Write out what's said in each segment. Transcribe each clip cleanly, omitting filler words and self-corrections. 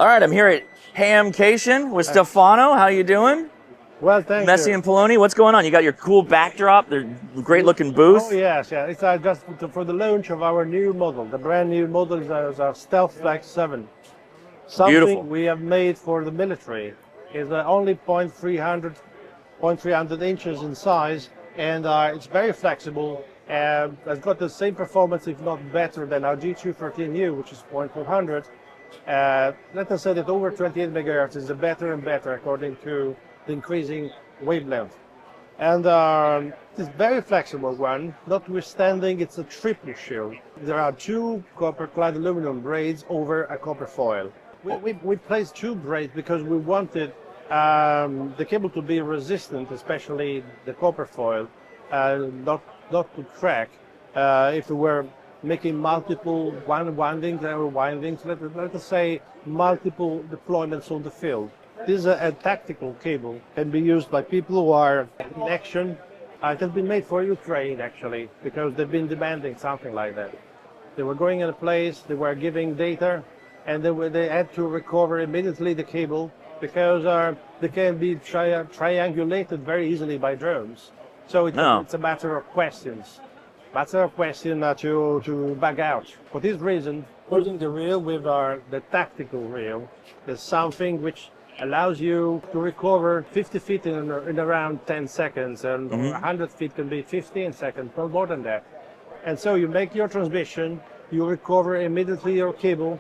All right, I'm here at Hamcation with Stefano. How you doing? Well, thank you. Messi and Paoloni, what's going on? You got your cool backdrop, the great-looking booth. Oh, yes, yeah. It's just for the launch of our new model. The brand new model is our Stealth Flex 7. Something Beautiful. we have made for the military. It's only 0.300 inches in size, and it's very flexible. It's got the same performance, if not better, than our G213U, which is 0.400. Let us say that over 28 megahertz is better and better according to the increasing wavelength. And it's very flexible one, notwithstanding it's a triple shield. There are two copper clad aluminum braids over a copper foil. We placed two braids because we wanted the cable to be resistant, especially the copper foil, not to crack. If we were making multiple windings, let us say multiple deployments on the field. This is a tactical cable, can be used by people who are in action. It has been made for Ukraine actually, because they've been demanding something like that. They were going in a place, they were giving data, and they had to recover immediately the cable because they can be triangulated very easily by drones. So it's a matter of questions. To back out. For this reason, using the reel with the tactical reel is something which allows you to recover 50 feet in around 10 seconds, and 100 feet can be 15 seconds, no more than that. And so you make your transmission, you recover immediately your cable,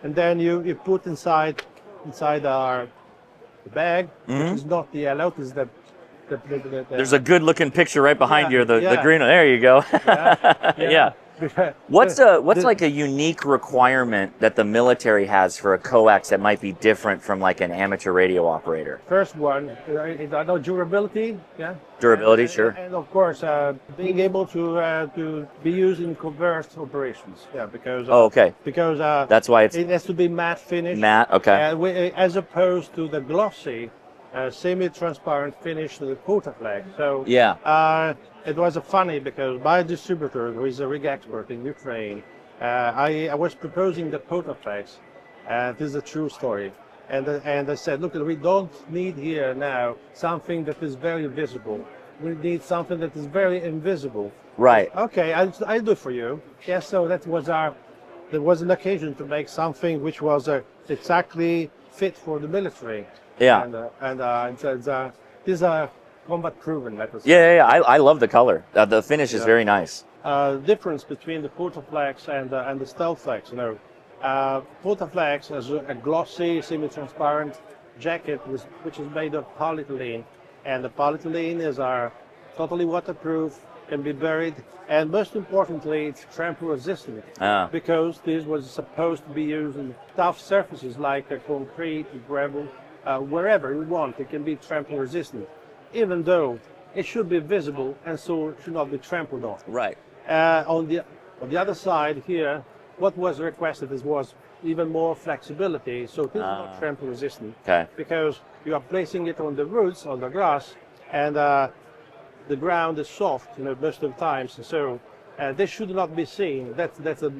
and then you put inside our bag, which is not the yellow, it's the There's a good-looking picture right behind you, the green one. There you go. Yeah. What's like a unique requirement that the military has for a coax that might be different from like an amateur radio operator? First one, durability. Yeah. Durability, sure. And of course, being able to be used in covert operations. Yeah, because. Because that's why it has to be matte finish. Matte, okay. As opposed to the glossy, semi-transparent finish to the Coax. So yeah. It was funny because my distributor, who is a rig expert in Ukraine, I was proposing the Coax. This is a true story. And I said, look, we don't need here now something that is very visible. We need something that is very invisible. Right. Okay, I'll do it for you. Yeah, so there was an occasion to make something which was exactly fit for the military. Yeah. These are combat proven, let us say. Yeah. I love the color. The finish is very nice. Difference between the Coax and the Stealth Flex. Coax has a glossy, semi-transparent jacket which is made of polyethylene, and the polyethylene is totally waterproof, can be buried, and most importantly, it's trample resistant because this was supposed to be used in tough surfaces like concrete, gravel, wherever you want. It can be trample resistant, even though it should be visible and so it should not be trampled on. Right. On the other side here, what was requested was even more flexibility, so it is not trample resistant. Okay. Because you are placing it on the roots, on the grass, and the ground is soft, most of the times, so this should not be seen. That's the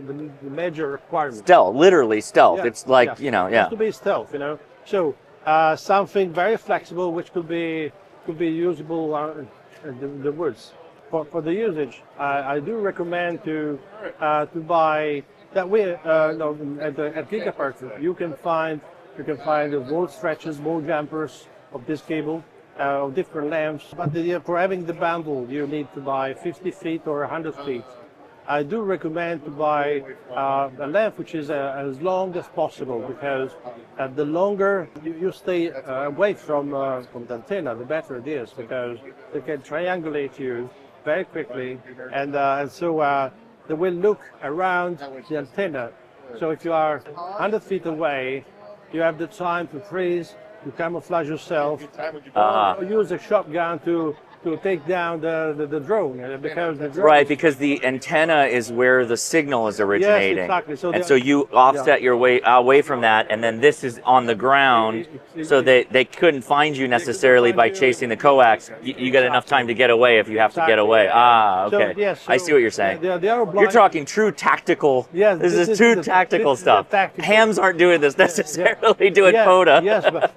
major requirement. Stealth, literally stealth. Yeah. It's like, It has to be stealth, So something very flexible which could be usable in the woods. For the usage, I do recommend to buy that way. At Gigapark, you can find the wall stretches, wall jumpers of this cable of different lengths. But for having the bundle, you need to buy 50 feet or 100 feet. I do recommend to buy a length which is as long as possible, because the longer you stay away from the antenna, the better it is, because they can triangulate you very quickly, and so they will look around the antenna. So if you are 100 feet away, you have the time to freeze, to camouflage yourself, or use a shotgun to to take down the drone because the drone Right, because the antenna is where the signal is originating. Yes, exactly. So and so you offset your way away from that, and then this is on the ground, so they couldn't find you necessarily by chasing the coax. You got enough time to get away if you have to get away. Ah, okay. I see what you're saying. You're talking true tactical. Yes, this is true tactical stuff. Hams aren't doing this necessarily doing yeah, POTA.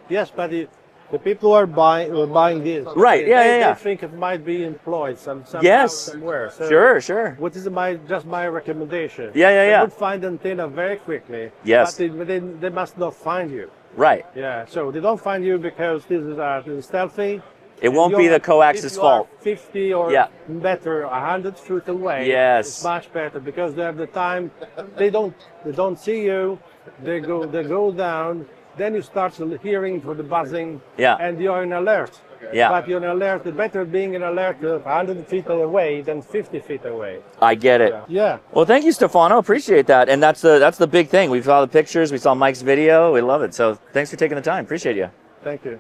Yes, but the people who are buying this. Right. They think it might be employed somewhere. So Sure. What is just my recommendation? Yeah. They would find the antenna very quickly. Yes. But they must not find you. Right. Yeah. So they don't find you because this is stealthy. It won't be the coax's fault. 50 or better, 100 feet away. Yes. It's much better because they have the time. They don't see you. They go down. Then you start hearing for the buzzing. Yeah. And you're in alert. Yeah. But you're in alert. It's better being in alert 100 feet away than 50 feet away. I get it. Yeah. Well, thank you, Stefano. Appreciate that. And that's the big thing. We saw the pictures. We saw Mike's video. We love it. So thanks for taking the time. Appreciate you. Thank you.